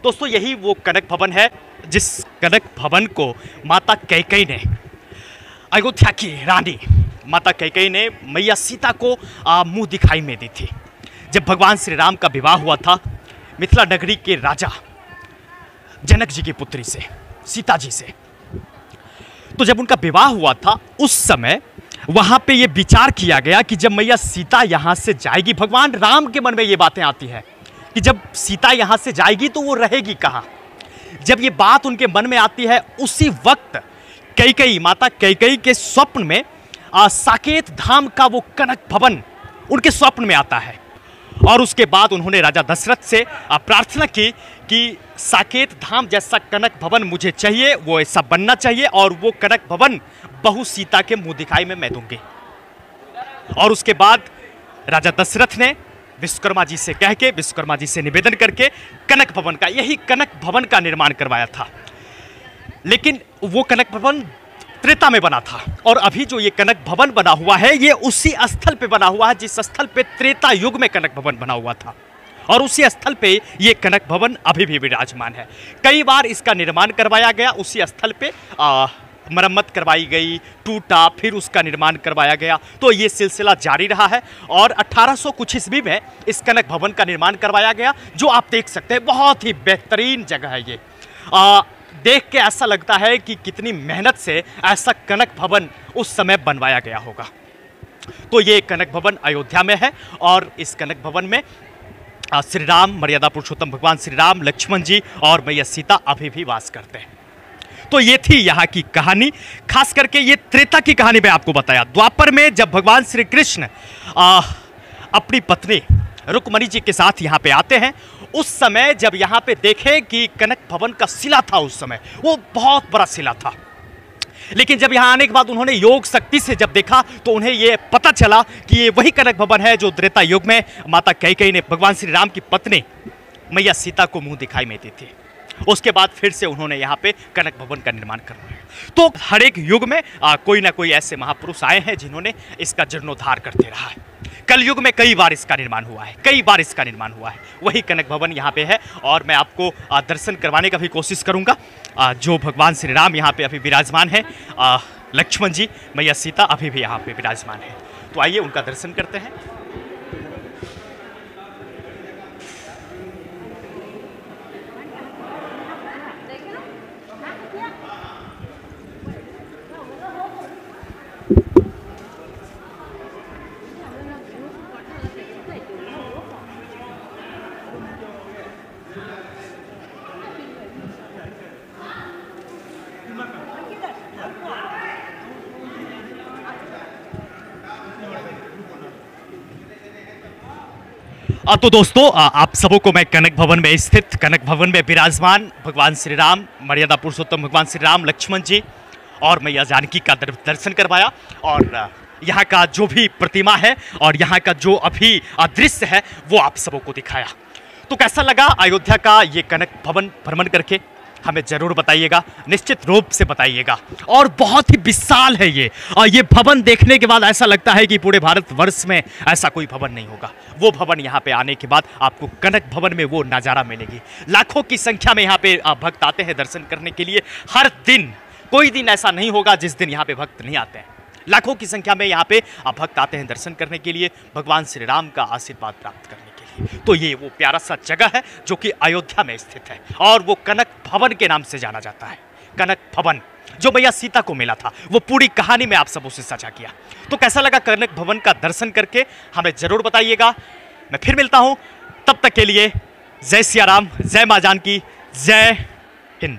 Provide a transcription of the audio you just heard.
दोस्तों यही वो कनक भवन है जिस कनक भवन को माता कैकेयी ने, अयोध्या की रानी माता कैकेयी ने मैया सीता को मुंह दिखाई में दी थी। जब भगवान श्री राम का विवाह हुआ था मिथिला नगरी के राजा जनक जी की पुत्री से, सीता जी से, तो जब उनका विवाह हुआ था उस समय वहां पे ये विचार किया गया कि जब मैया सीता यहां से जाएगी, भगवान राम के मन में ये बातें आती हैं कि जब सीता यहां से जाएगी तो वो रहेगी कहां। जब ये बात उनके मन में आती है उसी वक्त कैकेयी, माता कैकेयी के स्वप्न में साकेत धाम का वो कनक भवन उनके स्वप्न में आता है और उसके बाद उन्होंने राजा दशरथ से प्रार्थना की कि साकेत धाम जैसा कनक भवन मुझे चाहिए, वो ऐसा बनना चाहिए और वो कनक भवन बहू सीता के मुंह दिखाई में मैं दूंगी। और उसके बाद राजा दशरथ ने विश्वकर्मा जी से कह के, विश्वकर्मा जी से निवेदन करके कनक भवन का, यही कनक भवन का निर्माण करवाया था। लेकिन वो कनक भवन त्रेता में बना था और अभी जो ये कनक भवन बना हुआ है ये उसी स्थल पे बना हुआ है जिस स्थल पे त्रेता युग में कनक भवन बना हुआ था और उसी स्थल पे ये कनक भवन अभी भी विराजमान है। कई बार इसका निर्माण करवाया गया, उसी स्थल पे मरम्मत करवाई गई, टूटा, फिर उसका निर्माण करवाया गया, तो ये सिलसिला जारी रहा है और 1800 कुछ ईस्वी में इस कनक भवन का निर्माण करवाया गया, जो आप देख सकते हैं बहुत ही बेहतरीन जगह है ये। देख के ऐसा लगता है कि कितनी मेहनत से ऐसा कनक भवन उस समय बनवाया गया होगा। तो ये कनक भवन अयोध्या में है और इस कनक भवन में श्री राम, मर्यादा पुरुषोत्तम भगवान श्री राम, लक्ष्मण जी और मैया सीता अभी भी वास करते हैं। तो ये थी यहाँ की कहानी, खास करके ये त्रेता की कहानी मैं आपको बताया। द्वापर में जब भगवान श्री कृष्ण अपनी पत्नी रुक्मणी जी के साथ यहाँ पे आते हैं, उस समय जब यहाँ पे देखे कि कनक भवन का शिला था, उस समय वो बहुत बड़ा शिला था, लेकिन जब यहाँ आने के बाद उन्होंने योग शक्ति से जब देखा तो उन्हें ये पता चला कि ये वही कनक भवन है जो त्रेता युग में माता कैकेयी ने भगवान श्री राम की पत्नी मैया सीता को मुंह दिखाई में दी थी। उसके बाद फिर से उन्होंने यहाँ पे कनक भवन का निर्माण करवाया। तो हर एक युग में कोई ना कोई ऐसे महापुरुष आए हैं जिन्होंने इसका जीर्णोद्धार करते रहा है। कल युग में कई बार इसका निर्माण हुआ है, कई बार इसका निर्माण हुआ है। वही कनक भवन यहाँ पे है और मैं आपको दर्शन करवाने का भी कोशिश करूँगा। जो भगवान श्री राम यहाँ पे अभी विराजमान है, लक्ष्मण जी, मैया सीता अभी भी यहाँ पे विराजमान है। तो आइए उनका दर्शन करते हैं। तो दोस्तों आप सबों को मैं कनक भवन में स्थित, कनक भवन में विराजमान भगवान श्री राम, मर्यादा पुरुषोत्तम भगवान श्री राम, लक्ष्मण जी और मैया जानकी का दर्शन करवाया और यहाँ का जो भी प्रतिमा है और यहाँ का जो अभी दृश्य है वो आप सबों को दिखाया। तो कैसा लगा अयोध्या का ये कनक भवन भ्रमण करके, हमें जरूर बताइएगा, निश्चित रूप से बताइएगा। और बहुत ही विशाल है ये, और ये भवन देखने के बाद ऐसा लगता है कि पूरे भारतवर्ष में ऐसा कोई भवन नहीं होगा। वो भवन यहाँ पे आने के बाद आपको कनक भवन में वो नज़ारा मिलेगी। लाखों की संख्या में यहाँ पे भक्त आते हैं दर्शन करने के लिए हर दिन। कोई दिन ऐसा नहीं होगा जिस दिन यहाँ पे भक्त नहीं आते हैं। लाखों की संख्या में यहाँ पे भक्त आते हैं दर्शन करने के लिए, भगवान श्री राम का आशीर्वाद प्राप्त करने के लिए। तो ये वो प्यारा सा जगह है जो कि अयोध्या में स्थित है और वो कनक भवन के नाम से जाना जाता है। कनक भवन जो मैया सीता को मिला था, वो पूरी कहानी में आप सबों से साझा किया। तो कैसा लगा कनक भवन का दर्शन करके, हमें जरूर बताइएगा। मैं फिर मिलता हूं, तब तक के लिए जय सिया राम, जय मां जानकी, जय हिंद।